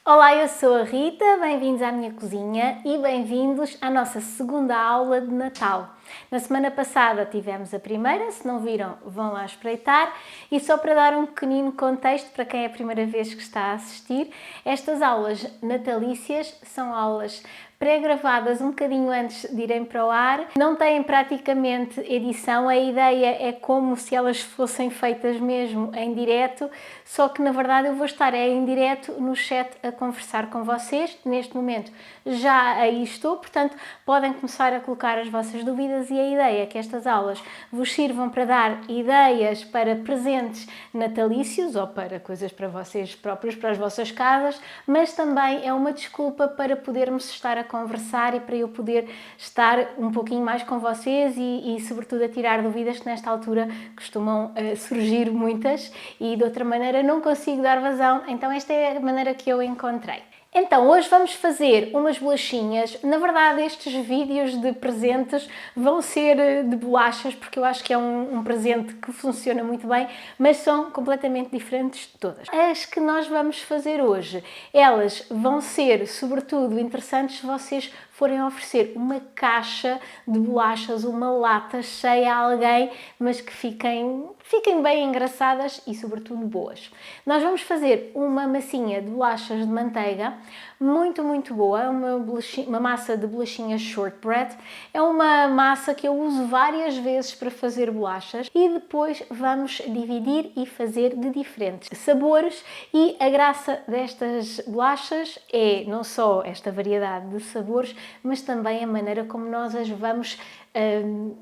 Olá, eu sou a Rita, bem-vindos à minha cozinha e bem-vindos à nossa segunda aula de Natal. Na semana passada tivemos a primeira, se não viram vão lá espreitar, e só para dar um pequenino contexto para quem é a primeira vez que está a assistir, estas aulas natalícias são aulas pré-gravadas um bocadinho antes de irem para o ar, não têm praticamente edição, a ideia é como se elas fossem feitas mesmo em direto, só que na verdade eu vou estar em direto no chat a conversar com vocês, neste momento já aí estou, portanto podem começar a colocar as vossas dúvidas e a ideia é que estas aulas vos sirvam para dar ideias para presentes natalícios ou para coisas para vocês próprios, para as vossas casas, mas também é uma desculpa para podermos estar a conversar e para eu poder estar um pouquinho mais com vocês e sobretudo a tirar dúvidas que nesta altura costumam surgir muitas e de outra maneira não consigo dar vazão, então esta é a maneira que eu encontrei. Então, hoje vamos fazer umas bolachinhas. Na verdade, estes vídeos de presentes vão ser de bolachas, porque eu acho que é um presente que funciona muito bem, mas são completamente diferentes de todas. As que nós vamos fazer hoje, elas vão ser, sobretudo, interessantes se vocês forem oferecer uma caixa de bolachas, uma lata cheia a alguém, mas que fiquem bem engraçadas e, sobretudo, boas. Nós vamos fazer uma massinha de bolachas de manteiga, muito boa, uma massa de bolachinhas shortbread. É uma massa que eu uso várias vezes para fazer bolachas e depois vamos dividir e fazer de diferentes sabores, e a graça destas bolachas é não só esta variedade de sabores, mas também a maneira como nós as vamos,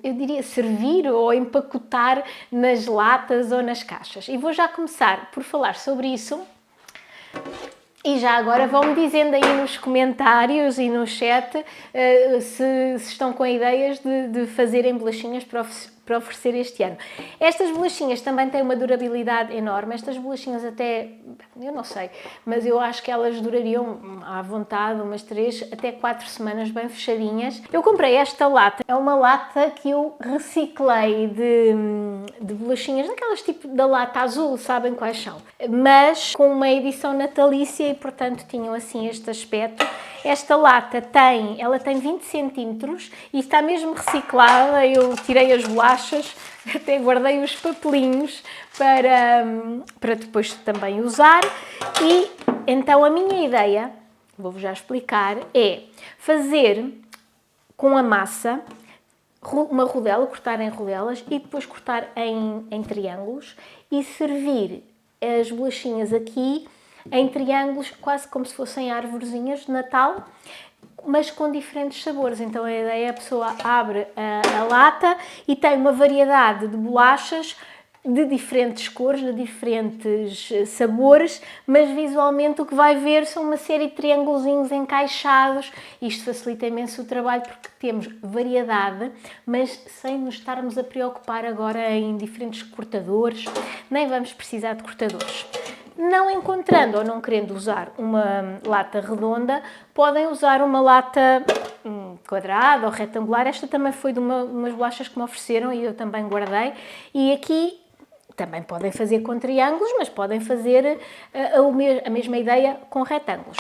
eu diria, servir ou empacotar nas latas ou nas caixas. E vou já começar por falar sobre isso. E já agora vão-me dizendo aí nos comentários e no chat se estão com ideias de fazerem bolachinhas para oferecer este ano. Estas bolachinhas também têm uma durabilidade enorme. Estas bolachinhas até, eu não sei, mas eu acho que elas durariam à vontade umas 3 até 4 semanas bem fechadinhas. Eu comprei esta lata, é uma lata que eu reciclei de bolachinhas, daquelas tipo da lata azul, sabem quais são? Mas com uma edição natalícia e portanto tinham assim este aspecto. Esta lata tem 20 centímetros e está mesmo reciclada. Eu tirei as bolachas, até guardei os papelinhos para depois também usar. E então a minha ideia, vou-vos já explicar, é fazer com a massa uma rodela, cortar em rodelas e depois cortar em triângulos e servir as bolachinhas aqui em triângulos, quase como se fossem arvorezinhas de Natal, mas com diferentes sabores. Então a ideia é a pessoa abre a lata e tem uma variedade de bolachas de diferentes cores, de diferentes sabores, mas visualmente o que vai ver são uma série de triângulozinhos encaixados. Isto facilita imenso o trabalho porque temos variedade, mas sem nos estarmos a preocupar agora em diferentes cortadores, nem vamos precisar de cortadores. Não encontrando ou não querendo usar uma lata redonda, podem usar uma lata quadrada ou retangular. Esta também foi de umas bolachas que me ofereceram e eu também guardei. E aqui também podem fazer com triângulos, mas podem fazer a mesma ideia com retângulos.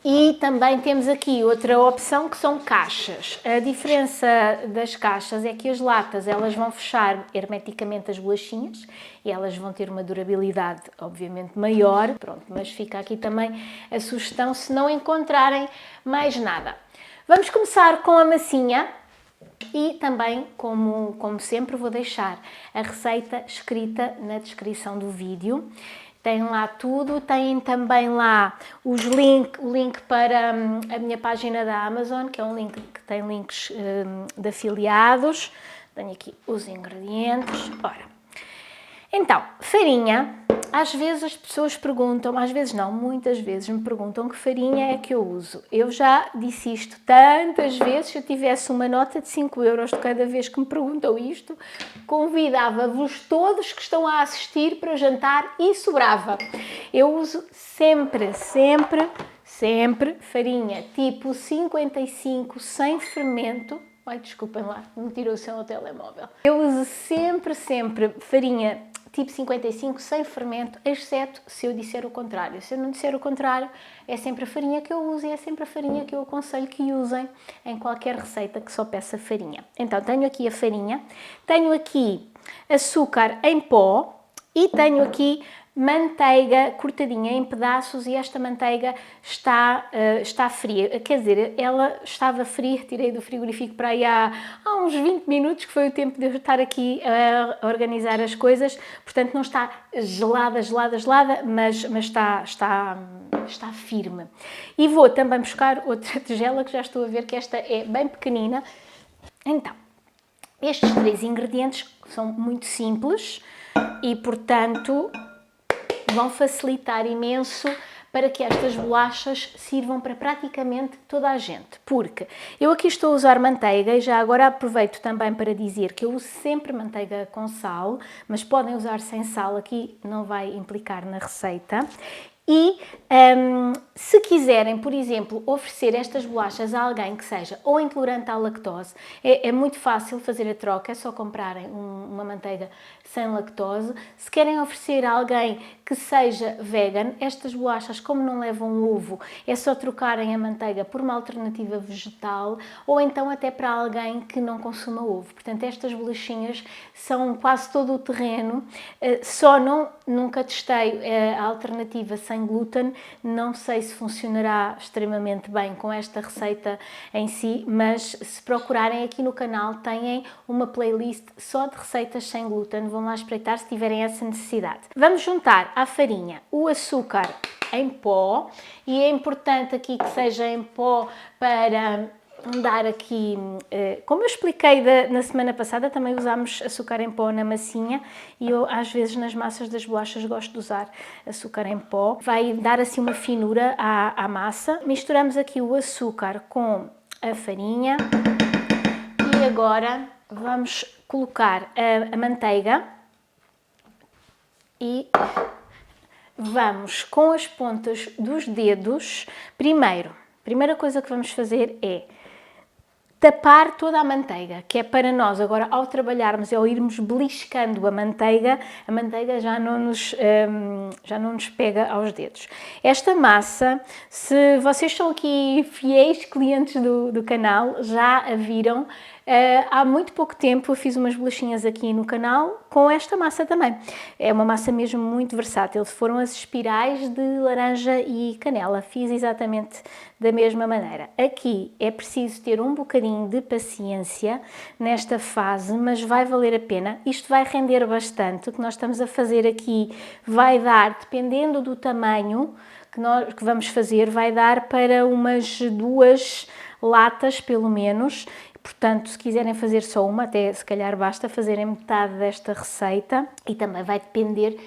E também temos aqui outra opção que são caixas. A diferença das caixas é que as latas elas vão fechar hermeticamente as bolachinhas e elas vão ter uma durabilidade obviamente maior. Pronto, mas fica aqui também a sugestão se não encontrarem mais nada. Vamos começar com a massinha e também, como sempre, vou deixar a receita escrita na descrição do vídeo. Tem lá tudo, tem também lá o link para a minha página da Amazon, que é um link que tem links de afiliados. Tenho aqui os ingredientes. Ora, então, farinha. Às vezes as pessoas perguntam, às vezes não, muitas vezes me perguntam que farinha é que eu uso. Eu já disse isto tantas vezes, se eu tivesse uma nota de 5 euros de cada vez que me perguntam isto, convidava-vos todos que estão a assistir para jantar e sobrava. Eu uso sempre farinha tipo 55 sem fermento. Ai, desculpem lá, me tirou o seu telemóvel. Eu uso sempre farinha tipo 55, sem fermento, exceto se eu disser o contrário. Se eu não disser o contrário, é sempre a farinha que eu uso e é sempre a farinha que eu aconselho que usem em qualquer receita que só peça farinha. Então, tenho aqui a farinha, tenho aqui açúcar em pó e tenho aqui manteiga cortadinha em pedaços e esta manteiga está fria. Quer dizer, ela estava fria, tirei do frigorífico para aí há uns 20 minutos, que foi o tempo de eu estar aqui a organizar as coisas. Portanto, não está gelada, mas está firme. E vou também buscar outra tigela, que já estou a ver que esta é bem pequenina. Então, estes 3 ingredientes são muito simples e, portanto, vão facilitar imenso para que estas bolachas sirvam para praticamente toda a gente. Porque eu aqui estou a usar manteiga e já agora aproveito também para dizer que eu uso sempre manteiga com sal, mas podem usar sem sal, aqui não vai implicar na receita. E se quiserem, por exemplo, oferecer estas bolachas a alguém que seja ou intolerante à lactose, é muito fácil fazer a troca, é só comprarem uma manteiga sem lactose. Se querem oferecer a alguém que seja vegan, estas bolachas, como não levam ovo, é só trocarem a manteiga por uma alternativa vegetal ou então até para alguém que não consuma ovo. Portanto, estas bolachinhas são quase todo o terreno, nunca testei a alternativa sem glúten, não sei se funcionará extremamente bem com esta receita em si, mas se procurarem aqui no canal têm uma playlist só de receitas sem glúten, vão lá espreitar se tiverem essa necessidade. Vamos juntar à farinha o açúcar em pó e é importante aqui que seja em pó para dar aqui, como eu expliquei na semana passada, também usámos açúcar em pó na massinha e eu às vezes nas massas das bolachas gosto de usar açúcar em pó. Vai dar assim uma finura à massa. Misturamos aqui o açúcar com a farinha e agora vamos colocar a manteiga e vamos com as pontas dos dedos. Primeira coisa que vamos fazer é tapar toda a manteiga, que é para nós agora ao trabalharmos, ao irmos beliscando a manteiga já não nos pega aos dedos. Esta massa, se vocês são aqui fiéis clientes do canal, já a viram. Há muito pouco tempo eu fiz umas bolachinhas aqui no canal com esta massa também. É uma massa mesmo muito versátil. Foram as espirais de laranja e canela. Fiz exatamente da mesma maneira. Aqui é preciso ter um bocadinho de paciência nesta fase, mas vai valer a pena. Isto vai render bastante. O que nós estamos a fazer aqui vai dar, dependendo do tamanho que vamos fazer, vai dar para umas 2 latas pelo menos. Portanto, se quiserem fazer só uma, até se calhar basta fazerem metade desta receita e também vai depender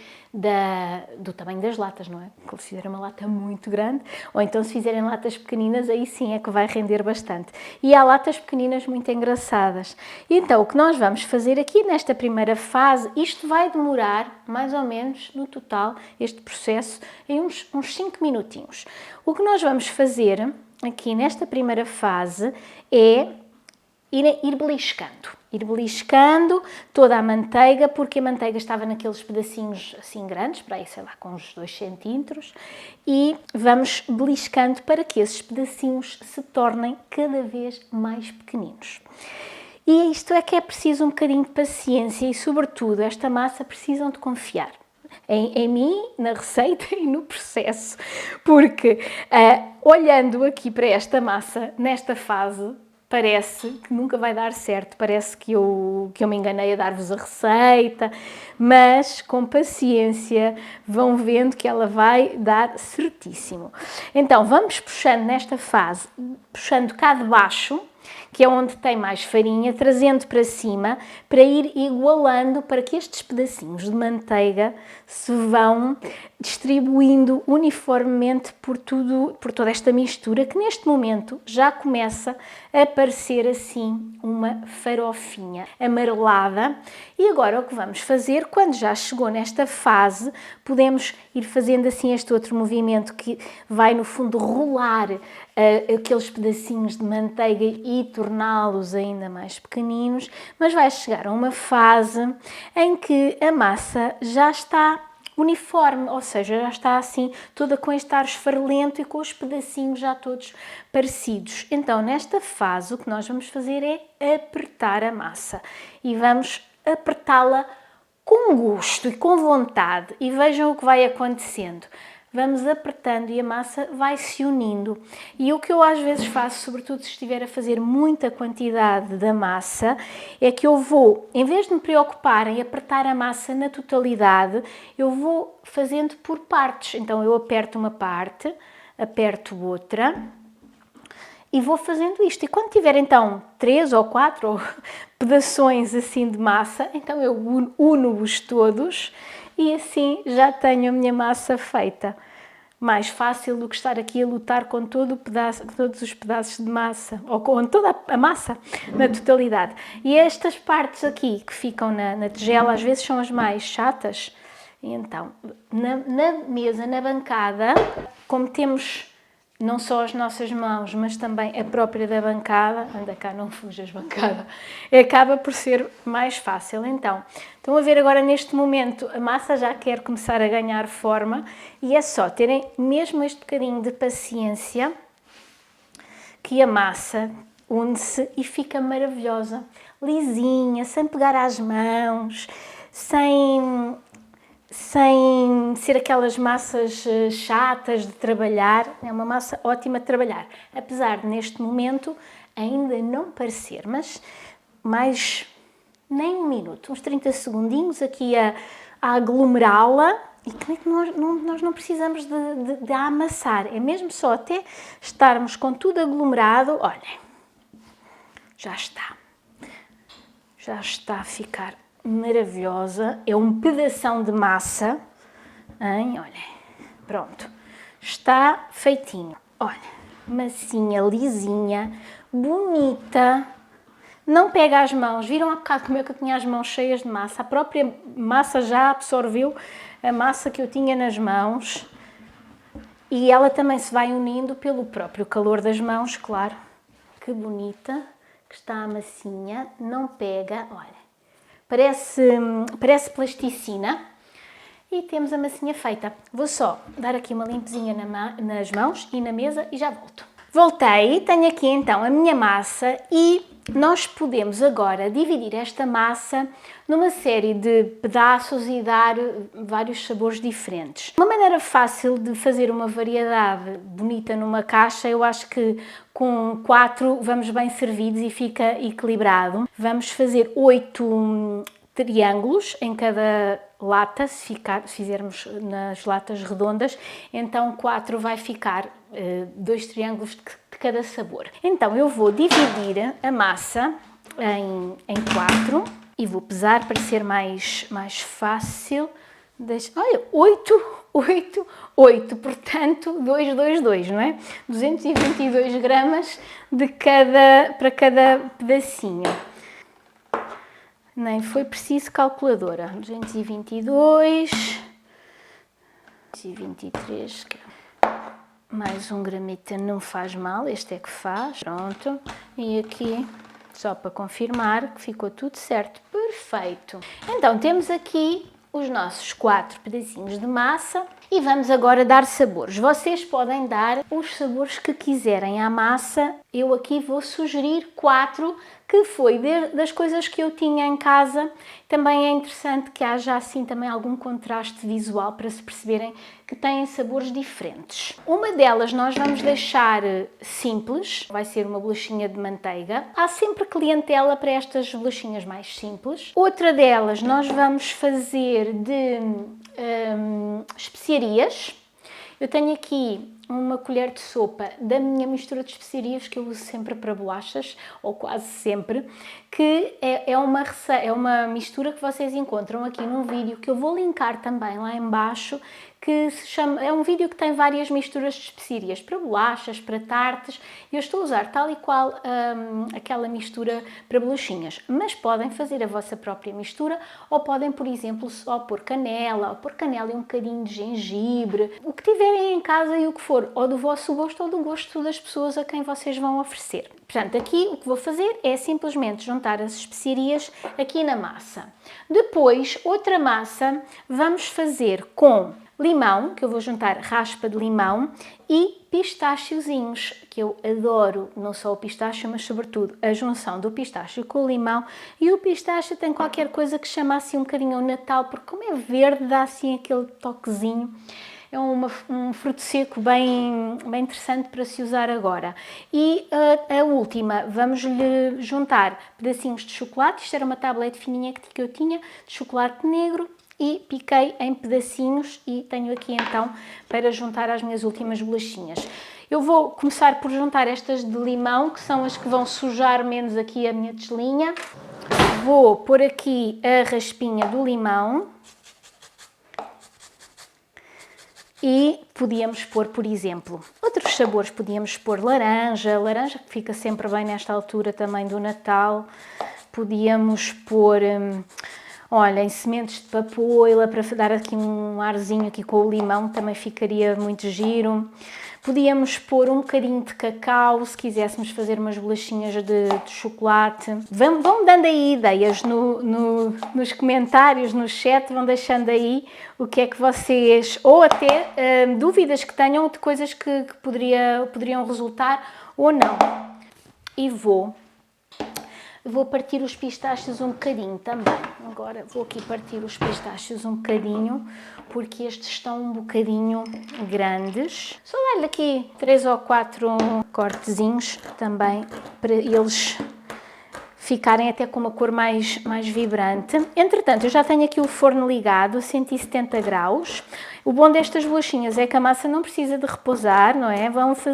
do tamanho das latas, não é? Se fizerem uma lata muito grande ou então se fizerem latas pequeninas, aí sim é que vai render bastante. E há latas pequeninas muito engraçadas. Então, o que nós vamos fazer aqui nesta primeira fase, isto vai demorar mais ou menos no total, este processo, em uns 5 minutinhos. O que nós vamos fazer aqui nesta primeira fase é ir beliscando toda a manteiga, porque a manteiga estava naqueles pedacinhos assim grandes, para aí, sei lá, com uns 2 centímetros, e vamos beliscando para que esses pedacinhos se tornem cada vez mais pequeninos. E isto é que é preciso um bocadinho de paciência e, sobretudo, esta massa precisam de confiar em mim, na receita e no processo, porque olhando aqui para esta massa, nesta fase, parece que nunca vai dar certo, parece que eu me enganei a dar-vos a receita, mas com paciência vão vendo que ela vai dar certíssimo. Então vamos puxando nesta fase, puxando cá de baixo, que é onde tem mais farinha, trazendo para cima, para ir igualando, para que estes pedacinhos de manteiga se vão distribuindo uniformemente por toda esta mistura, que neste momento já começa a parecer assim uma farofinha amarelada. E agora o que vamos fazer, quando já chegou nesta fase, podemos ir fazendo assim este outro movimento que vai no fundo rolar aqueles pedacinhos de manteiga e torná-los ainda mais pequeninos, mas vai chegar a uma fase em que a massa já está uniforme, ou seja, já está assim toda com este ar esfarelento e com os pedacinhos já todos parecidos. Então, nesta fase, o que nós vamos fazer é apertar a massa e vamos apertá-la com gosto e com vontade. E vejam o que vai acontecendo. Vamos apertando e a massa vai se unindo. E o que eu às vezes faço, sobretudo se estiver a fazer muita quantidade da massa, é que eu vou, em vez de me preocupar em apertar a massa na totalidade, eu vou fazendo por partes. Então eu aperto uma parte, aperto outra e vou fazendo isto. E quando tiver então 3 ou 4 pedaços assim de massa, então eu uno-os todos e assim já tenho a minha massa feita. Mais fácil do que estar aqui a lutar com todos os pedaços de massa, ou com toda a massa na totalidade. E estas partes aqui que ficam na tigela às vezes são as mais chatas. E então, na mesa, na bancada, como temos não só as nossas mãos, mas também a própria da bancada, anda cá, não fujas bancada, acaba por ser mais fácil. Então, estão a ver agora neste momento, a massa já quer começar a ganhar forma e é só terem mesmo este bocadinho de paciência que a massa une-se e fica maravilhosa, lisinha, sem pegar às mãos, sem ser aquelas massas chatas de trabalhar. É uma massa ótima de trabalhar, apesar de neste momento ainda não parecer, mas mais nem um minuto, uns 30 segundinhos aqui a aglomerá-la e que nós não precisamos de a amassar, é mesmo só até estarmos com tudo aglomerado. Olhem, já está a ficar maravilhosa, é um pedação de massa, hein? Olhem, pronto, está feitinho. Olha, massinha lisinha, bonita, não pega as mãos. Viram há bocado como é que eu tinha as mãos cheias de massa? A própria massa já absorveu a massa que eu tinha nas mãos e ela também se vai unindo pelo próprio calor das mãos, claro. Que bonita que está a massinha, não pega, olha. Parece plasticina e temos a massinha feita. Vou só dar aqui uma limpezinha nas mãos e na mesa e já volto. Voltei, tenho aqui então a minha massa e nós podemos agora dividir esta massa numa série de pedaços e dar vários sabores diferentes. Uma maneira fácil de fazer uma variedade bonita numa caixa, eu acho que com 4 vamos bem servidos e fica equilibrado. Vamos fazer 8 triângulos em cada lata, se fizermos nas latas redondas, então 4 vai ficar 2 triângulos de cada sabor. Então eu vou dividir a massa em 4 e vou pesar para ser mais fácil. Olha, 8, portanto 2, não é? 222 gramas para cada pedacinho. Nem foi preciso calculadora. 222, 223, mais 1 gramita não faz mal, este é que faz. Pronto, e aqui, só para confirmar que ficou tudo certo, perfeito. Então, temos aqui os nossos 4 pedacinhos de massa e vamos agora dar sabores. Vocês podem dar os sabores que quiserem à massa. Eu aqui vou sugerir 4, que foi das coisas que eu tinha em casa. Também é interessante que haja assim também algum contraste visual para se perceberem que têm sabores diferentes. Uma delas nós vamos deixar simples, vai ser uma bolachinha de manteiga. Há sempre clientela para estas bolachinhas mais simples. Outra delas nós vamos fazer de especiarias. Eu tenho aqui uma colher de sopa da minha mistura de especiarias que eu uso sempre para bolachas, ou quase sempre, que é uma mistura que vocês encontram aqui num vídeo que eu vou linkar também lá em baixo, que se chama, é um vídeo que tem várias misturas de especiarias para bolachas, para tartes, e eu estou a usar tal e qual aquela mistura para bolachinhas, mas podem fazer a vossa própria mistura, ou podem, por exemplo, só pôr canela, e um bocadinho de gengibre, o que tiverem em casa e o que for, ou do vosso gosto ou do gosto das pessoas a quem vocês vão oferecer. Portanto, aqui o que vou fazer é simplesmente juntar as especiarias aqui na massa. Depois, outra massa vamos fazer com limão, que eu vou juntar raspa de limão, e pistachiozinhos, que eu adoro, não só o pistache, mas sobretudo a junção do pistache com o limão. E o pistache tem qualquer coisa que chama assim um bocadinho ao Natal, porque como é verde, dá assim aquele toquezinho. É um fruto seco bem interessante para se usar agora. E a última, vamos-lhe juntar pedacinhos de chocolate. Isto era uma tablete fininha que eu tinha, de chocolate negro, e piquei em pedacinhos e tenho aqui então para juntar às minhas últimas bolachinhas. Eu vou começar por juntar estas de limão, que são as que vão sujar menos aqui a minha teselinha. Vou pôr aqui a raspinha do limão. E podíamos pôr, por exemplo, outros sabores. Podíamos pôr laranja que fica sempre bem nesta altura também do Natal. Podíamos pôr, olhem, sementes de papoila para dar aqui um arzinho aqui com o limão, também ficaria muito giro. Podíamos pôr um bocadinho de cacau, se quiséssemos fazer umas bolachinhas de chocolate. Vão dando aí ideias nos comentários, no chat, vão deixando aí o que é que vocês, ou até dúvidas que tenham de coisas que poderiam resultar ou não. E vou partir os pistachos um bocadinho também. Agora vou aqui partir os pistachos um bocadinho, porque estes estão um bocadinho grandes. Só dar-lhe aqui 3 ou 4 cortezinhos também, para eles ficarem até com uma cor mais vibrante. Entretanto, eu já tenho aqui o forno ligado a 170 graus. O bom destas bolachinhas é que a massa não precisa de repousar, não é?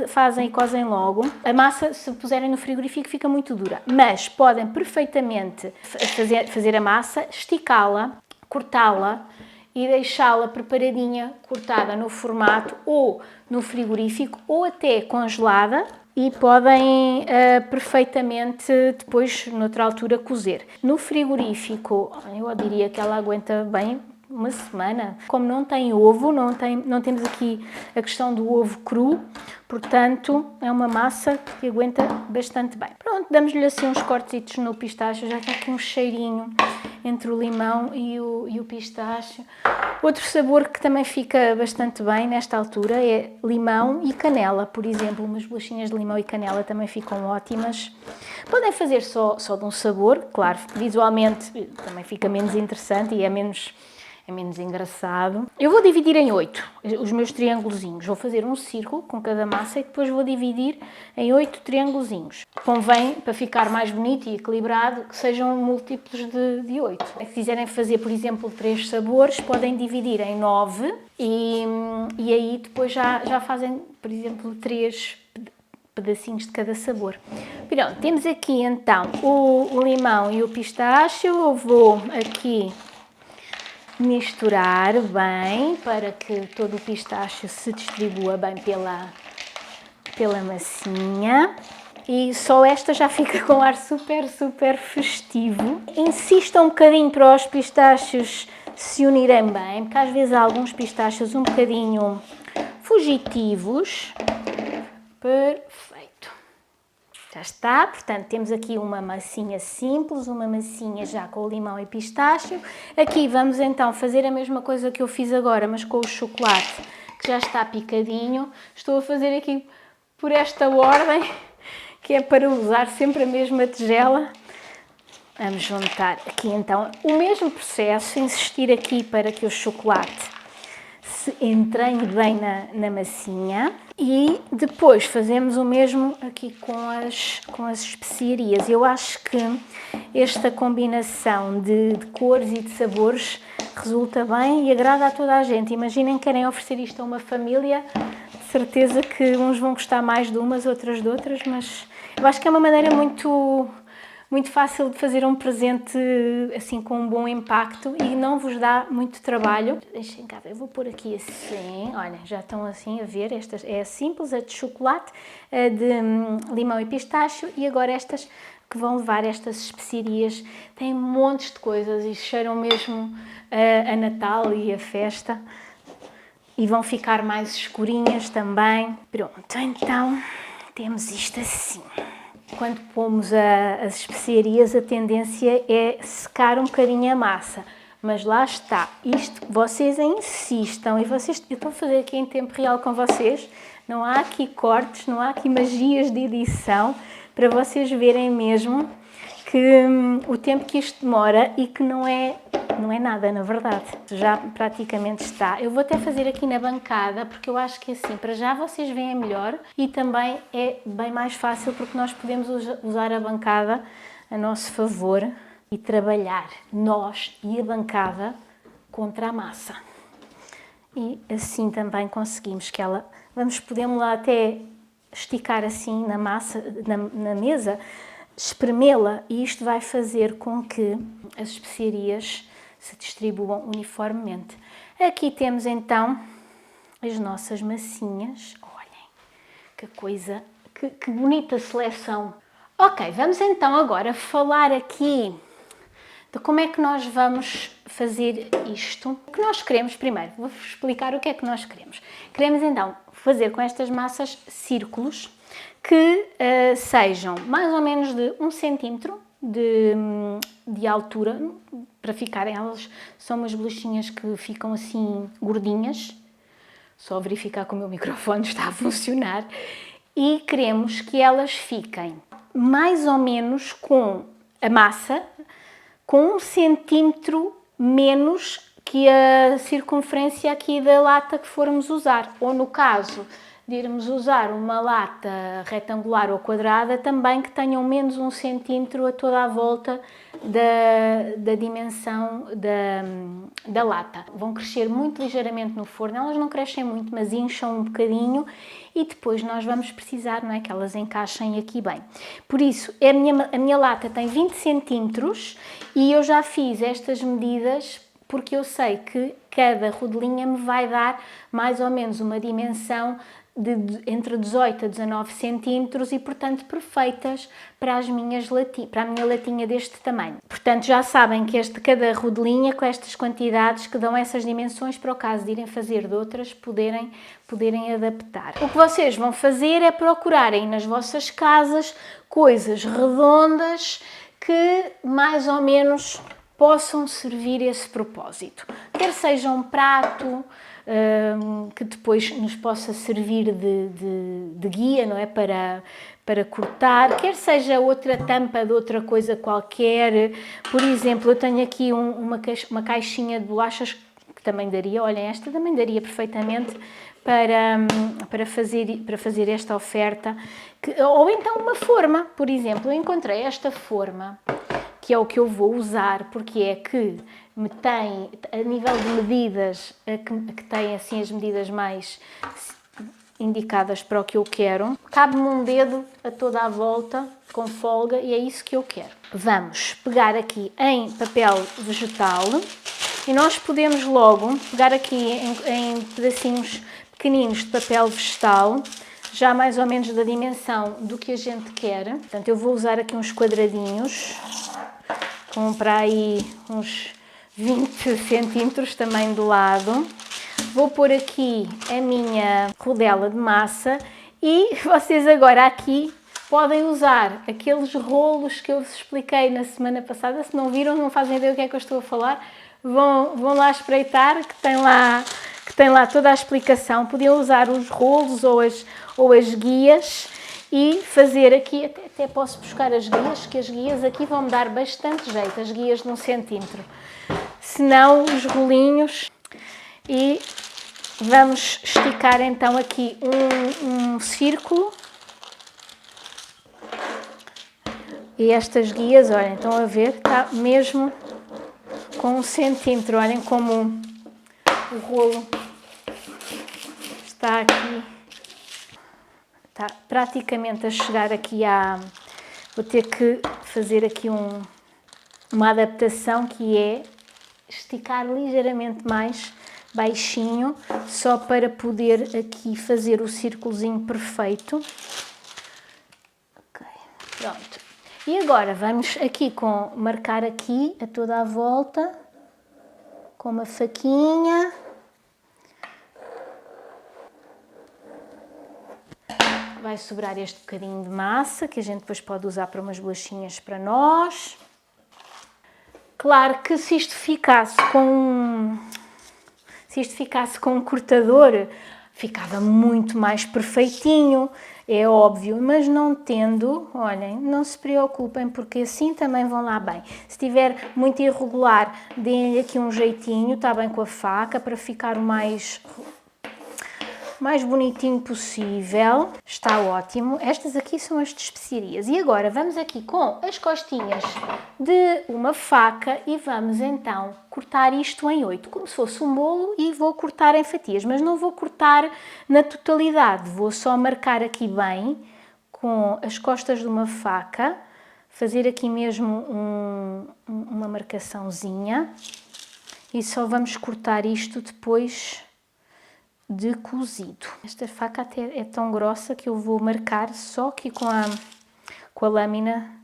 Fazem e cozem logo. A massa, se puserem no frigorífico, fica muito dura. Mas podem perfeitamente fazer a massa, esticá-la, cortá-la e deixá-la preparadinha, cortada no formato ou no frigorífico ou até congelada. E podem perfeitamente depois, noutra altura, cozer. No frigorífico, eu diria que ela aguenta bem uma semana. Como não tem ovo, não temos aqui a questão do ovo cru, portanto é uma massa que aguenta bastante bem. Pronto, damos-lhe assim uns cortecitos no pistache, já está aqui um cheirinho entre o limão e o pistache. Outro sabor que também fica bastante bem nesta altura é limão e canela, por exemplo. Umas bolachinhas de limão e canela também ficam ótimas. Podem fazer só de um sabor, claro, visualmente também fica menos interessante e é menos engraçado. Eu vou dividir em 8 os meus triângulozinhos. Vou fazer um círculo com cada massa e depois vou dividir em 8 triângulozinhos. Convém, para ficar mais bonito e equilibrado, que sejam múltiplos de 8. Se quiserem fazer, por exemplo, 3 sabores, podem dividir em 9 e aí depois já fazem, por exemplo, 3 pedacinhos de cada sabor. Pronto, temos aqui então o limão e o pistache. Eu vou aqui misturar bem para que todo o pistache se distribua bem pela massinha. E só esta já fica com ar super festivo. Insista um bocadinho para os pistachos se unirem bem, porque às vezes há alguns pistachos um bocadinho fugitivos. Perfeito. Já está, portanto temos aqui uma massinha simples, uma massinha já com o limão e pistache. Aqui vamos então fazer a mesma coisa que eu fiz agora, mas com o chocolate, que já está picadinho. Estou a fazer aqui por esta ordem, que é para usar sempre a mesma tigela. Vamos juntar aqui então o mesmo processo, insistir aqui para que o chocolate se entranhe bem na massinha. E depois fazemos o mesmo aqui com as especiarias. Eu acho que esta combinação de cores e de sabores resulta bem e agrada a toda a gente. Imaginem que querem oferecer isto a uma família, de certeza que uns vão gostar mais de umas, outras de outras, mas eu acho que é uma maneira muito muito fácil de fazer um presente assim com um bom impacto e não vos dá muito trabalho. Deixem cá ver, eu vou pôr aqui assim, olha, já estão assim a ver, estas é simples, a de chocolate, a de limão e pistacho e agora estas que vão levar estas especiarias, têm montes de coisas e cheiram mesmo a Natal e a festa e vão ficar mais escurinhas também. Pronto, então temos isto assim. Quando pomos as especiarias, a tendência é secar um bocadinho a massa. Mas lá está, isto vocês insistam e vocês, eu estou a fazer aqui em tempo real com vocês, não há aqui cortes, não há aqui magias de edição, para vocês verem mesmo que o tempo que isto demora e que não é nada, na verdade. Já praticamente está. Eu vou até fazer aqui na bancada, porque eu acho que assim, para já vocês veem melhor e também é bem mais fácil porque nós podemos usar a bancada a nosso favor e trabalhar nós e a bancada contra a massa. E assim também conseguimos que ela... podemos lá até esticar assim na massa, na mesa, espremê-la e isto vai fazer com que as especiarias se distribuam uniformemente. Aqui temos então as nossas massinhas. Olhem, que coisa, que bonita seleção. Ok, vamos então agora falar aqui de como é que nós vamos fazer isto. O que nós queremos, primeiro, vou-vos explicar o que é que nós queremos. Queremos então fazer com estas massas círculos que sejam mais ou menos de 1 centímetro de altura, para ficarem, elas são umas bolachinhas que ficam assim gordinhas, só verificar que o meu microfone está a funcionar, e queremos que elas fiquem mais ou menos com a massa, com 1 centímetro menos que a circunferência aqui da lata que formos usar, ou no caso de irmos usar uma lata retangular ou quadrada, também que tenham menos 1 centímetro a toda a volta da dimensão da lata. Vão crescer muito ligeiramente no forno, elas não crescem muito, mas incham um bocadinho e depois nós vamos precisar, não é, que elas encaixem aqui bem. Por isso, a minha lata tem 20 centímetros e eu já fiz estas medidas porque eu sei que cada rodelinha me vai dar mais ou menos uma dimensão de entre 18 a 19 centímetros e, portanto, perfeitas para a minha latinha deste tamanho. Portanto, já sabem que cada rodelinha com estas quantidades que dão essas dimensões para o caso de irem fazer de outras, poderem adaptar. O que vocês vão fazer é procurarem nas vossas casas coisas redondas que mais ou menos possam servir esse propósito. Quer seja um prato que depois nos possa servir de guia, não é? Para cortar, quer seja outra tampa de outra coisa qualquer. Por exemplo, eu tenho aqui uma caixinha de bolachas que também daria, olhem, esta também daria perfeitamente para fazer esta oferta. Ou então uma forma, por exemplo, eu encontrei esta forma, que é o que eu vou usar, porque é que me tem, a nível de medidas, que tem assim as medidas mais indicadas para o que eu quero, cabe-me um dedo a toda a volta, com folga, e é isso que eu quero. Vamos pegar aqui em papel vegetal e nós podemos logo pegar aqui em pedacinhos pequeninos de papel vegetal, já mais ou menos da dimensão do que a gente quer. Portanto, eu vou usar aqui uns quadradinhos, com para aí uns 20 centímetros também do lado. Vou pôr aqui a minha rodela de massa e vocês agora aqui podem usar aqueles rolos que eu vos expliquei na semana passada. Se não viram, não fazem ideia do que é que eu estou a falar, vão lá espreitar, que tem lá toda a explicação. Podiam usar os rolos ou as guias e fazer aqui, até posso buscar as guias, que as guias aqui vão-me dar bastante jeito, as guias de 1 centímetro. Se não, os rolinhos. E vamos esticar então aqui um círculo. E estas guias, olhem, estão a ver, está mesmo com 1 centímetro. Olhem como o rolo está aqui. Está praticamente a chegar aqui vou ter que fazer aqui uma adaptação, que é esticar ligeiramente mais baixinho, só para poder aqui fazer o círculozinho perfeito. Ok, pronto. E agora vamos aqui marcar aqui a toda a volta, com uma faquinha. Vai sobrar este bocadinho de massa, que a gente depois pode usar para umas bolachinhas para nós. Claro que se isto ficasse com um cortador, ficava muito mais perfeitinho, é óbvio, mas não tendo, olhem, não se preocupem, porque assim também vão lá bem. Se estiver muito irregular, deem-lhe aqui um jeitinho, está bem, com a faca, para ficar o mais bonitinho possível. Está ótimo. Estas aqui são as de especiarias. E agora vamos aqui com as costinhas de uma faca e vamos então cortar isto em 8, como se fosse um bolo, e vou cortar em fatias, mas não vou cortar na totalidade, vou só marcar aqui bem com as costas de uma faca, fazer aqui mesmo uma marcaçãozinha, e só vamos cortar isto depois de cozido. Esta faca até é tão grossa que eu vou marcar só aqui com a lâmina.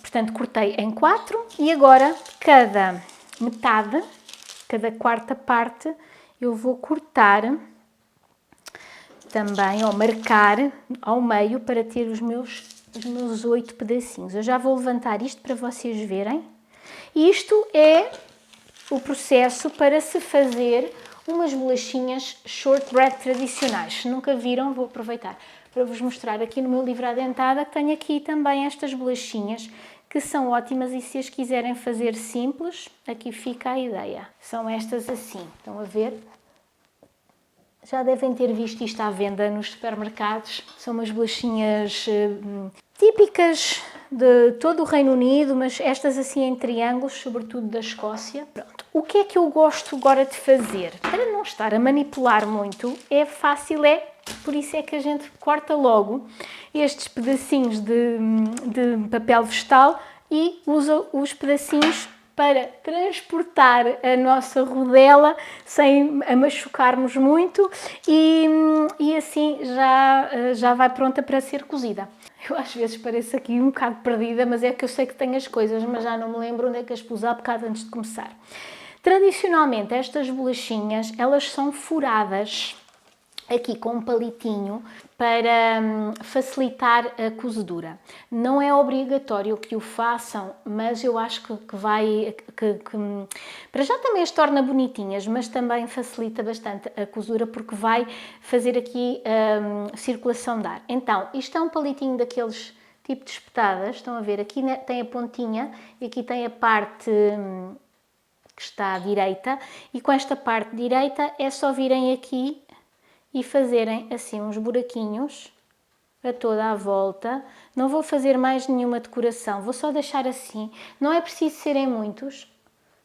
Portanto, cortei em 4 e agora cada metade, cada quarta parte, eu vou cortar também, ou marcar ao meio, para ter os meus 8 pedacinhos. Eu já vou levantar isto para vocês verem. Isto é o processo para se fazer umas bolachinhas shortbread tradicionais. Se nunca viram, vou aproveitar para vos mostrar aqui no meu livro à dentada, que tenho aqui também estas bolachinhas, que são ótimas, e se as quiserem fazer simples, aqui fica a ideia. São estas assim, estão a ver? Já devem ter visto isto à venda nos supermercados. São umas bolachinhas típicas de todo o Reino Unido, mas estas assim em triângulos, sobretudo da Escócia. Pronto. O que é que eu gosto agora de fazer? Para não estar a manipular muito, é fácil, por isso é que a gente corta logo estes pedacinhos de papel vegetal e usa os pedacinhos para transportar a nossa rodela sem a machucarmos muito, e assim já vai pronta para ser cozida. Eu às vezes pareço aqui um bocado perdida, mas é que eu sei que tenho as coisas, mas já não me lembro onde é que as pus há bocado antes de começar. Tradicionalmente, estas bolachinhas, elas são furadas aqui com um palitinho para facilitar a cozedura. Não é obrigatório que o façam, mas eu acho que para já também as torna bonitinhas, mas também facilita bastante a cozedura, porque vai fazer aqui circulação de ar. Então, isto é um palitinho daqueles tipo de espetadas, estão a ver? Aqui tem a pontinha e aqui tem a parte que está à direita, e com esta parte direita é só virem aqui e fazerem assim uns buraquinhos a toda a volta. Não vou fazer mais nenhuma decoração, vou só deixar assim. Não é preciso serem muitos,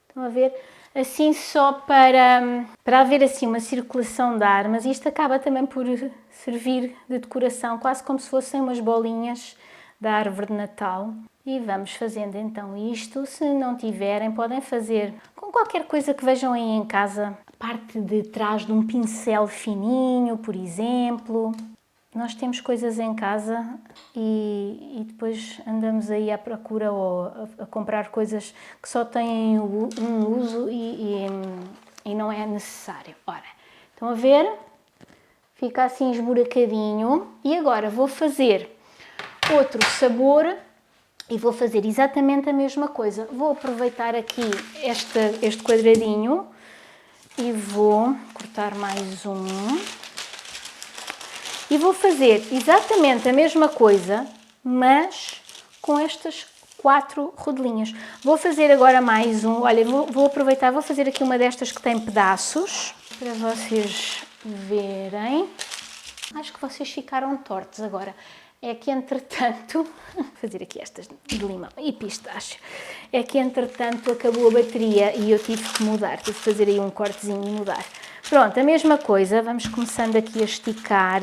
estão a ver? Assim só para haver assim uma circulação de ar, mas isto acaba também por servir de decoração, quase como se fossem umas bolinhas da árvore de Natal. E vamos fazendo então isto. Se não tiverem, podem fazer com qualquer coisa que vejam aí em casa. A parte de trás de um pincel fininho, por exemplo. Nós temos coisas em casa e depois andamos aí à procura ou a comprar coisas que só têm um uso e não é necessário. Ora, estão a ver? Fica assim esburacadinho. E agora vou fazer outro sabor e vou fazer exatamente a mesma coisa. Vou aproveitar aqui este quadradinho e vou cortar mais um. E vou fazer exatamente a mesma coisa, mas com estas 4 rodelinhas. Vou fazer agora mais um. Olha, vou aproveitar, vou fazer aqui uma destas que tem pedaços, para vocês verem. Acho que vocês ficaram tortos agora. É que entretanto, vou fazer aqui estas de limão e pistache, é que entretanto acabou a bateria e eu tive que mudar, tive que fazer aí um cortezinho e mudar. Pronto, a mesma coisa, vamos começando aqui a esticar.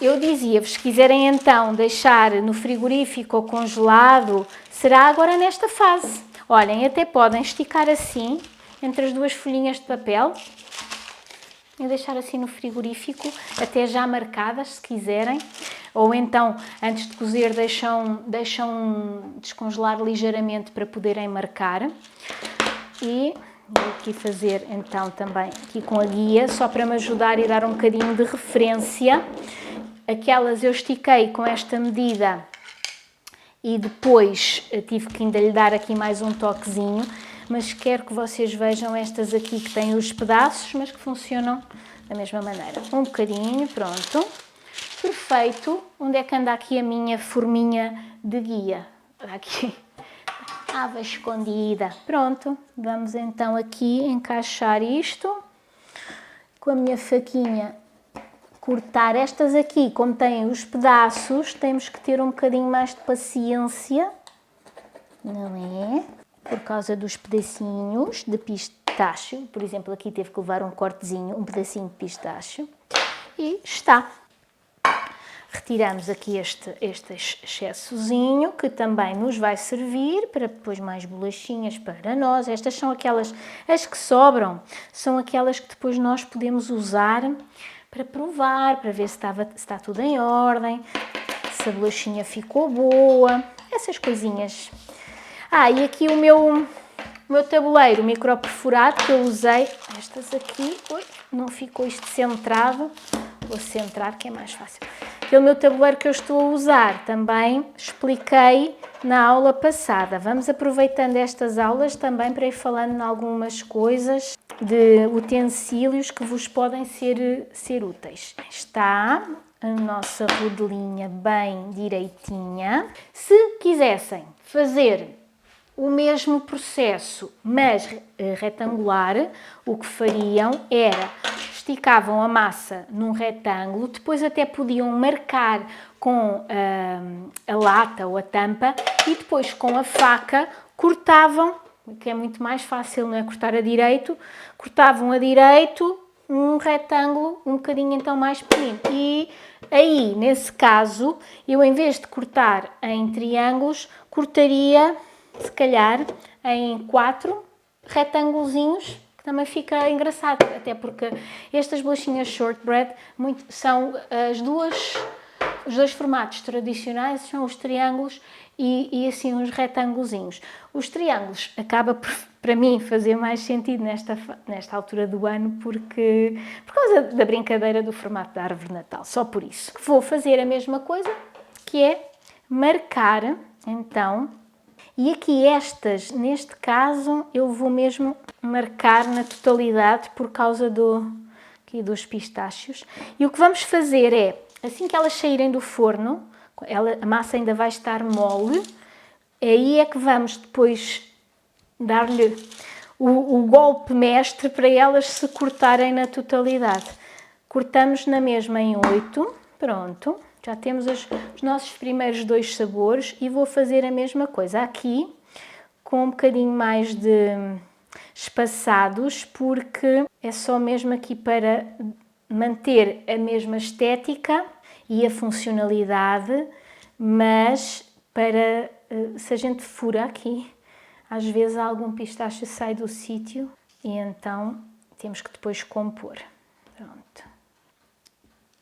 Eu dizia-vos, se quiserem então deixar no frigorífico ou congelado, será agora nesta fase. Olhem, até podem esticar assim, entre as duas folhinhas de papel, e deixar assim no frigorífico, até já marcadas, se quiserem. Ou então, antes de cozer, deixam descongelar ligeiramente para poderem marcar. E vou aqui fazer então também aqui com a guia, só para me ajudar e dar um bocadinho de referência. Aquelas eu estiquei com esta medida e depois tive que ainda lhe dar aqui mais um toquezinho, mas quero que vocês vejam estas aqui que têm os pedaços, mas que funcionam da mesma maneira. Um bocadinho, pronto. Perfeito. Onde é que anda aqui a minha forminha de guia? Aqui. Estava escondida. Pronto. Vamos então aqui encaixar isto. Com a minha faquinha cortar estas aqui, como têm os pedaços, temos que ter um bocadinho mais de paciência, não é? Por causa dos pedacinhos de pistache, por exemplo, aqui teve que levar um cortezinho, um pedacinho de pistache, e está. Retiramos aqui este excessozinho, que também nos vai servir para depois mais bolachinhas para nós. Estas são aquelas, as que sobram, são aquelas que depois nós podemos usar para provar, para ver se está tudo em ordem, se a bolachinha ficou boa, essas coisinhas. E aqui o meu tabuleiro microperforado que eu usei, estas aqui, não ficou isto centrado, vou centrar que é mais fácil. Aquele meu tabuleiro que eu estou a usar também expliquei na aula passada. Vamos aproveitando estas aulas também para ir falando em algumas coisas de utensílios que vos podem ser úteis. Está a nossa rodelinha bem direitinha. Se quisessem fazer o mesmo processo, mas retangular, o que fariam era esticavam a massa num retângulo, depois até podiam marcar com a lata ou a tampa e depois com a faca cortavam, que é muito mais fácil, não é? Cortar a direito, cortavam a direito um retângulo um bocadinho então mais pequenino. E aí, nesse caso, eu em vez de cortar em triângulos, cortaria, se calhar, em 4 retângulozinhos, que também fica engraçado, até porque estas bolachinhas shortbread são os dois formatos tradicionais, são os triângulos e assim uns retângulozinhos. Os triângulos acaba para mim fazer mais sentido nesta altura do ano por causa da brincadeira do formato da árvore de Natal, só por isso. Vou fazer a mesma coisa, que é marcar, então, e aqui estas, neste caso, eu vou mesmo marcar na totalidade por causa aqui dos pistácios. E o que vamos fazer é, assim que elas saírem do forno, a massa ainda vai estar mole, aí é que vamos depois dar-lhe o golpe mestre para elas se cortarem na totalidade. Cortamos na mesma em 8, pronto. Já temos os nossos primeiros 2 sabores e vou fazer a mesma coisa aqui, com um bocadinho mais de espaçados, porque é só mesmo aqui para manter a mesma estética e a funcionalidade, mas para, se a gente fura aqui, às vezes algum pistache sai do sítio e então temos que depois compor. Pronto.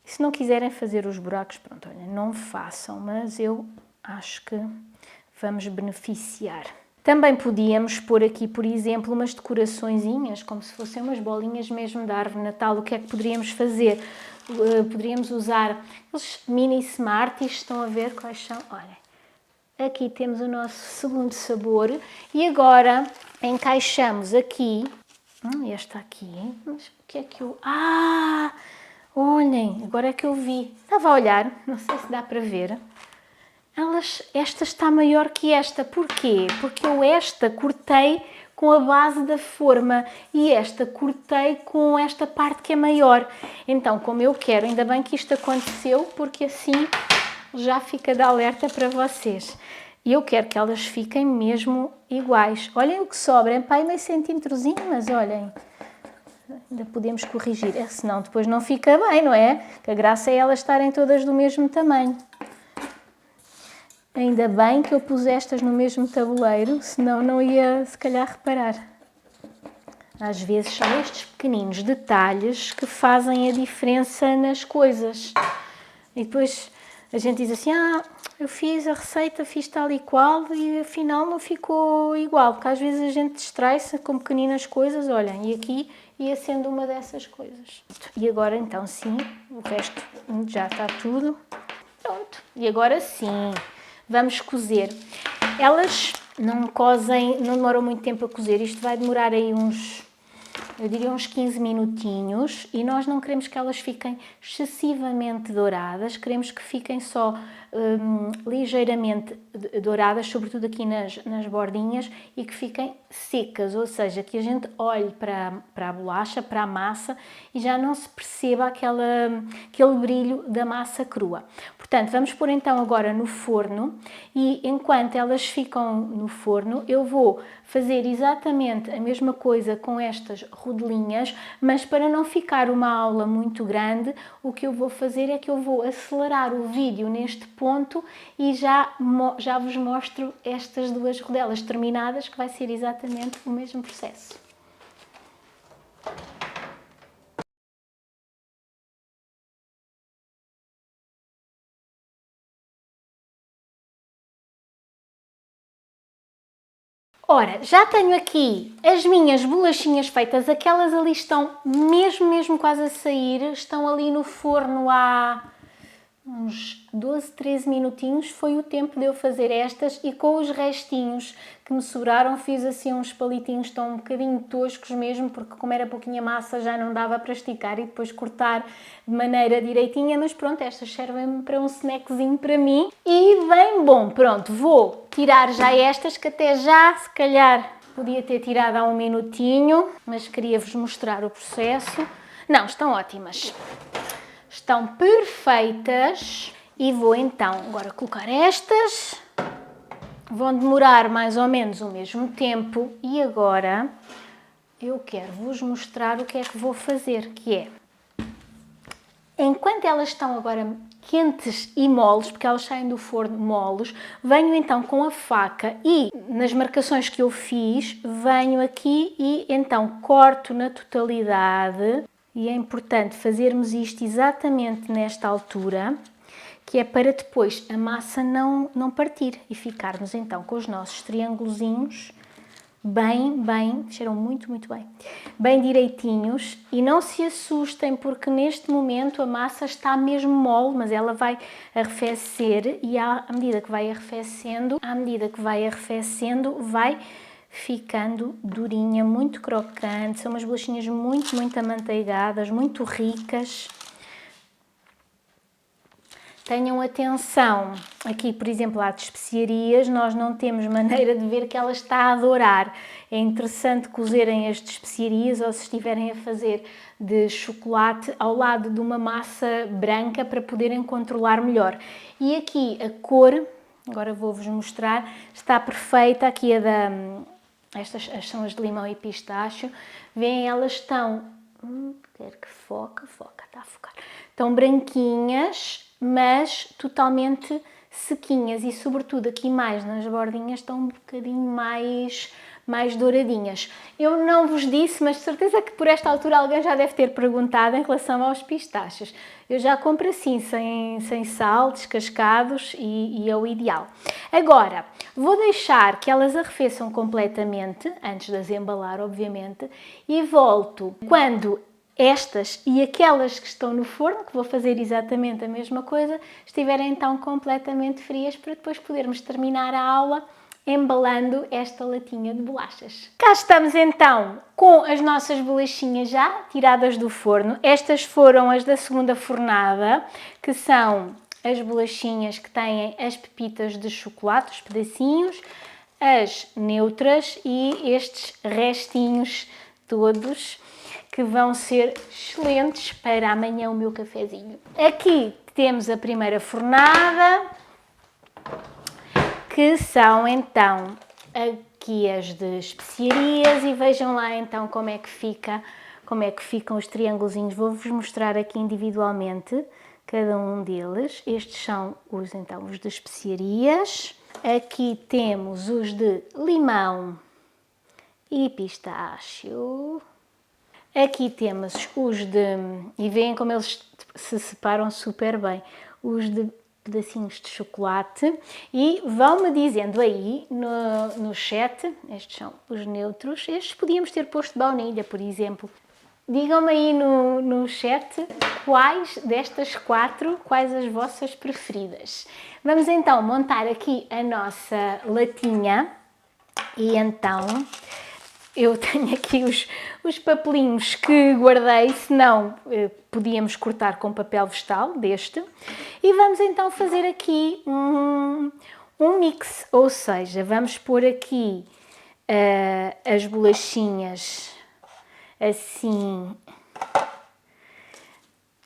Se não quiserem fazer os buracos, pronto, olha, não façam, mas eu acho que vamos beneficiar. Também podíamos pôr aqui, por exemplo, umas decoraçõezinhas, como se fossem umas bolinhas mesmo da árvore de Natal. O que é que poderíamos fazer? Poderíamos usar os mini Smarties, estão a ver quais são? Olha, aqui temos o nosso segundo sabor e agora encaixamos aqui, este aqui, mas o que é que eu... Olhem, agora é que eu vi. Estava a olhar, não sei se dá para ver. Esta está maior que esta. Porquê? Porque eu esta cortei com a base da forma e esta cortei com esta parte que é maior. Então, como eu quero, ainda bem que isto aconteceu, porque assim já fica de alerta para vocês. E eu quero que elas fiquem mesmo iguais. Olhem o que sobra, é meio centímetrozinho, mas olhem. ainda podemos corrigir, senão depois não fica bem, não é? Que a graça é elas estarem todas do mesmo tamanho. Ainda bem que eu pus estas no mesmo tabuleiro, senão não ia se calhar reparar. Às vezes são estes pequeninos detalhes que fazem a diferença nas coisas. E depois a gente diz assim, eu fiz a receita, fiz tal e qual e afinal não ficou igual. Porque às vezes a gente distrai-se com pequeninas coisas, olhem, e aqui ia sendo uma dessas coisas. E agora então sim, o resto já está tudo pronto. E agora sim, vamos cozer. Elas não cozem, não demoram muito tempo a cozer, isto vai demorar aí eu diria uns 15 minutinhos, e nós não queremos que elas fiquem excessivamente douradas, queremos que fiquem só ligeiramente douradas, sobretudo aqui nas bordinhas, e que fiquem secas, ou seja, que a gente olhe para a bolacha, para a massa, e já não se perceba aquele brilho da massa crua. Portanto, vamos pôr então agora no forno, e enquanto elas ficam no forno, eu vou fazer exatamente a mesma coisa com estas rodelinhas, mas para não ficar uma aula muito grande, o que eu vou fazer é que eu vou acelerar o vídeo neste ponto e já vos mostro estas duas rodelas terminadas, que vai ser exatamente o mesmo processo. Ora, já tenho aqui as minhas bolachinhas feitas, aquelas ali estão mesmo quase a sair, estão ali no forno há uns 12, 13 minutinhos, foi o tempo de eu fazer estas, e com os restinhos que me sobraram fiz assim uns palitinhos tão um bocadinho toscos mesmo, porque como era pouquinha massa já não dava para esticar e depois cortar de maneira direitinha, mas pronto, estas servem-me para um snackzinho para mim e bem bom. Pronto, vou tirar já estas, que até já se calhar podia ter tirado há um minutinho, mas queria-vos mostrar o processo. Não, estão ótimas. Estão perfeitas e vou então agora colocar estas. Vão demorar mais ou menos o mesmo tempo e agora eu quero vos mostrar o que é que vou fazer, que é, enquanto elas estão agora quentes e moles, porque elas saem do forno moles, venho então com a faca e nas marcações que eu fiz, venho aqui e então corto na totalidade. E é importante fazermos isto exatamente nesta altura, que é para depois a massa não partir e ficarmos então com os nossos triângulozinhos cheiram muito bem direitinhos. E não se assustem, porque neste momento a massa está mesmo mole, mas ela vai arrefecer e à medida que vai arrefecendo, vai ficando durinha, muito crocante. São umas bolachinhas muito amanteigadas, muito ricas. Tenham atenção, aqui por exemplo às especiarias, nós não temos maneira de ver que ela está a dourar. É interessante cozerem as especiarias ou se estiverem a fazer de chocolate ao lado de uma massa branca para poderem controlar melhor. E aqui a cor, agora vou-vos mostrar, está perfeita. Aqui estas são as de limão e pistacho. Veem, elas estão, quero que foca, está a focar. Estão branquinhas, mas totalmente sequinhas e sobretudo aqui mais nas bordinhas estão um bocadinho mais douradinhas. Eu não vos disse, mas de certeza que por esta altura alguém já deve ter perguntado em relação aos pistachos. Eu já compro assim, sem sal, descascados e é o ideal. Agora, vou deixar que elas arrefeçam completamente, antes de as embalar, obviamente, e volto quando estas e aquelas que estão no forno, que vou fazer exatamente a mesma coisa, estiverem então completamente frias, para depois podermos terminar a aula embalando esta latinha de bolachas. Cá estamos então com as nossas bolachinhas já tiradas do forno. Estas foram as da segunda fornada, que são as bolachinhas que têm as pepitas de chocolate, os pedacinhos, as neutras e estes restinhos todos, que vão ser excelentes para amanhã o meu cafezinho. Aqui temos a primeira fornada, que são então aqui as de especiarias, e vejam lá então como é que fica como é que ficam os triângulozinhos. Vou-vos mostrar aqui individualmente cada um deles. Estes são então, os de especiarias. Aqui temos os de limão e pistácio. Aqui temos os de... E veem como eles se separam super bem. Os de pedacinhos de chocolate. E vão-me dizendo aí no chat, estes são os neutros. Estes podíamos ter posto baunilha, por exemplo. Digam-me aí no chat quais destas 4, quais as vossas preferidas. Vamos então montar aqui a nossa latinha. E então... Eu tenho aqui os papelinhos que guardei, senão podíamos cortar com papel vegetal deste. E vamos então fazer aqui um mix, ou seja, vamos pôr aqui as bolachinhas assim.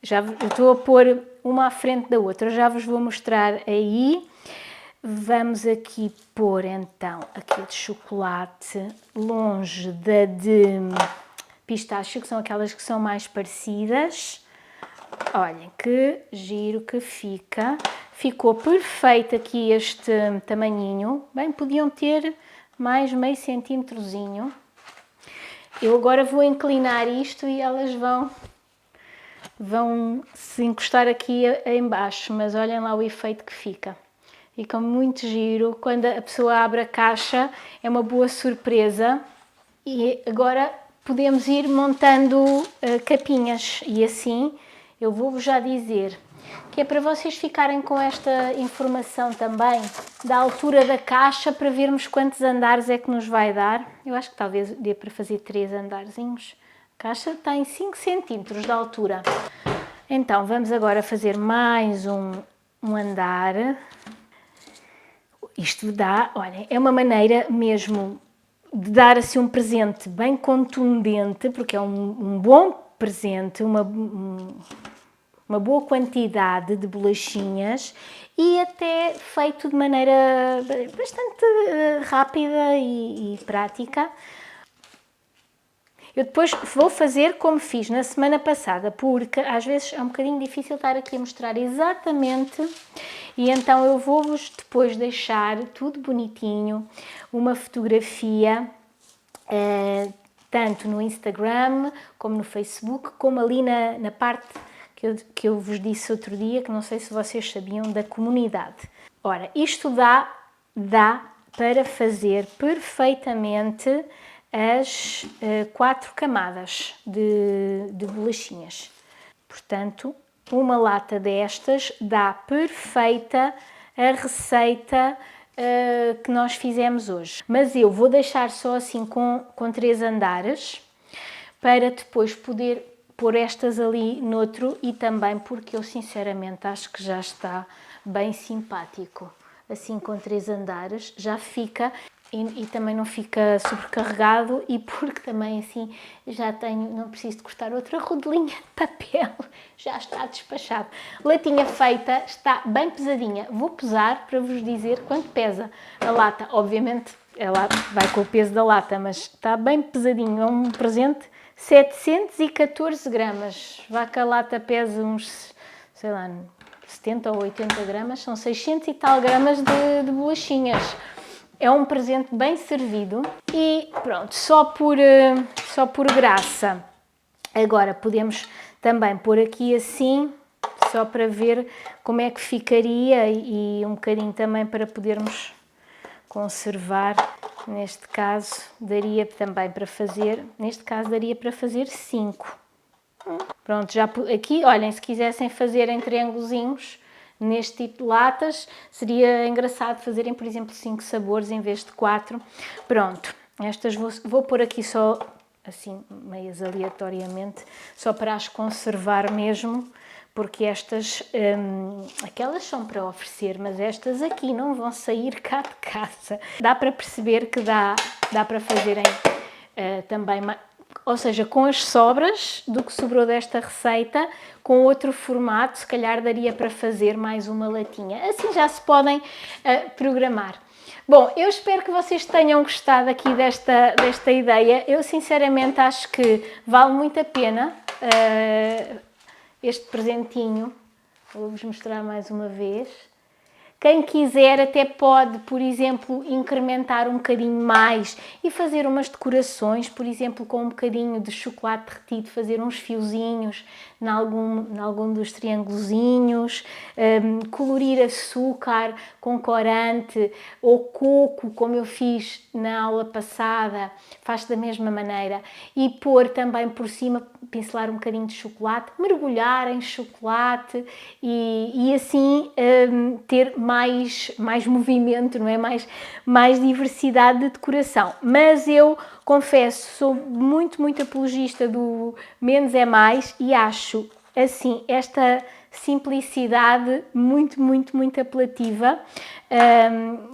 Eu estou a pôr uma à frente da outra, já vos vou mostrar aí. Vamos aqui pôr então aqui de chocolate longe da de pistácio, que são aquelas que são mais parecidas. Olhem que giro que fica. Ficou perfeito aqui este tamanhinho. Bem, podiam ter mais meio centímetrozinho. Eu agora vou inclinar isto e elas vão se encostar aqui em baixo, mas olhem lá o efeito que fica. Fica muito giro, quando a pessoa abre a caixa é uma boa surpresa. E agora podemos ir montando capinhas e assim eu vou-vos já dizer que é para vocês ficarem com esta informação também da altura da caixa para vermos quantos andares é que nos vai dar. Eu acho que talvez dê para fazer 3 andarzinhos. A caixa está em 5 centímetros de altura. Então vamos agora fazer mais um andar. Isto dá, olhem, é uma maneira mesmo de dar assim um presente bem contundente, porque é um bom presente, uma boa quantidade de bolachinhas e até feito de maneira bastante rápida e prática. Eu depois vou fazer como fiz na semana passada, porque às vezes é um bocadinho difícil estar aqui a mostrar exatamente, e então eu vou-vos depois deixar tudo bonitinho, uma fotografia, tanto no Instagram, como no Facebook, como ali na parte que eu vos disse outro dia, que não sei se vocês sabiam, da comunidade. Ora, isto dá para fazer perfeitamente as 4 camadas de bolachinhas. Portanto, uma lata destas dá perfeita a receita que nós fizemos hoje. Mas eu vou deixar só assim com 3 andares para depois poder pôr estas ali noutro, e também porque eu sinceramente acho que já está bem simpático. Assim com 3 andares já fica... E também não fica sobrecarregado, e porque também assim já não preciso de cortar outra rodelinha de papel, já está despachado. Latinha feita, está bem pesadinha. Vou pesar para vos dizer quanto pesa a lata. Obviamente ela vai com o peso da lata, mas está bem pesadinho. É um presente, 714 gramas. Vá que a lata pesa uns, sei lá, 70 ou 80 gramas, são 600 e tal gramas de bolachinhas. É um presente bem servido e pronto, só por graça. Agora podemos também pôr aqui assim, só para ver como é que ficaria e um bocadinho também para podermos conservar. Neste caso daria também para fazer, 5. Pronto, já aqui, olhem, se quisessem fazer em triângulozinhos, neste tipo de latas, seria engraçado fazerem, por exemplo, 5 sabores em vez de 4. Pronto, estas vou pôr aqui só, assim, meias aleatoriamente, só para as conservar mesmo, porque estas, aquelas são para oferecer, mas estas aqui não vão sair cá de casa. Dá para perceber que dá para fazerem também... Ou seja, com as sobras do que sobrou desta receita, com outro formato, se calhar daria para fazer mais uma latinha. Assim já se podem programar. Bom, eu espero que vocês tenham gostado aqui desta ideia. Eu sinceramente acho que vale muito a pena este presentinho. Vou-vos mostrar mais uma vez. Quem quiser até pode, por exemplo, incrementar um bocadinho mais e fazer umas decorações, por exemplo, com um bocadinho de chocolate derretido, fazer uns fiozinhos em algum dos triângulozinhos, colorir açúcar com corante ou coco, como eu fiz na aula passada, faz da mesma maneira, e pôr também por cima, pincelar um bocadinho de chocolate, mergulhar em chocolate e assim ter mais movimento, não é? Mais diversidade de decoração. Mas eu confesso, sou muito apologista do menos é mais e acho assim esta simplicidade muito apelativa.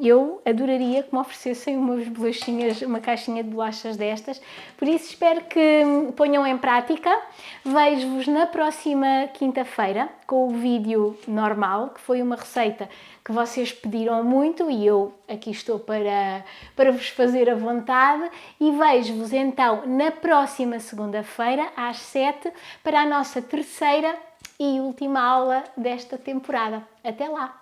Eu adoraria que me oferecessem umas bolachinhas, uma caixinha de bolachas destas, por isso espero que ponham em prática. Vejo-vos na próxima quinta-feira com o vídeo normal, que foi uma receita que vocês pediram muito e eu aqui estou para vos fazer à vontade, e vejo-vos então na próxima segunda-feira às 7 para a nossa terceira e última aula desta temporada. Até lá!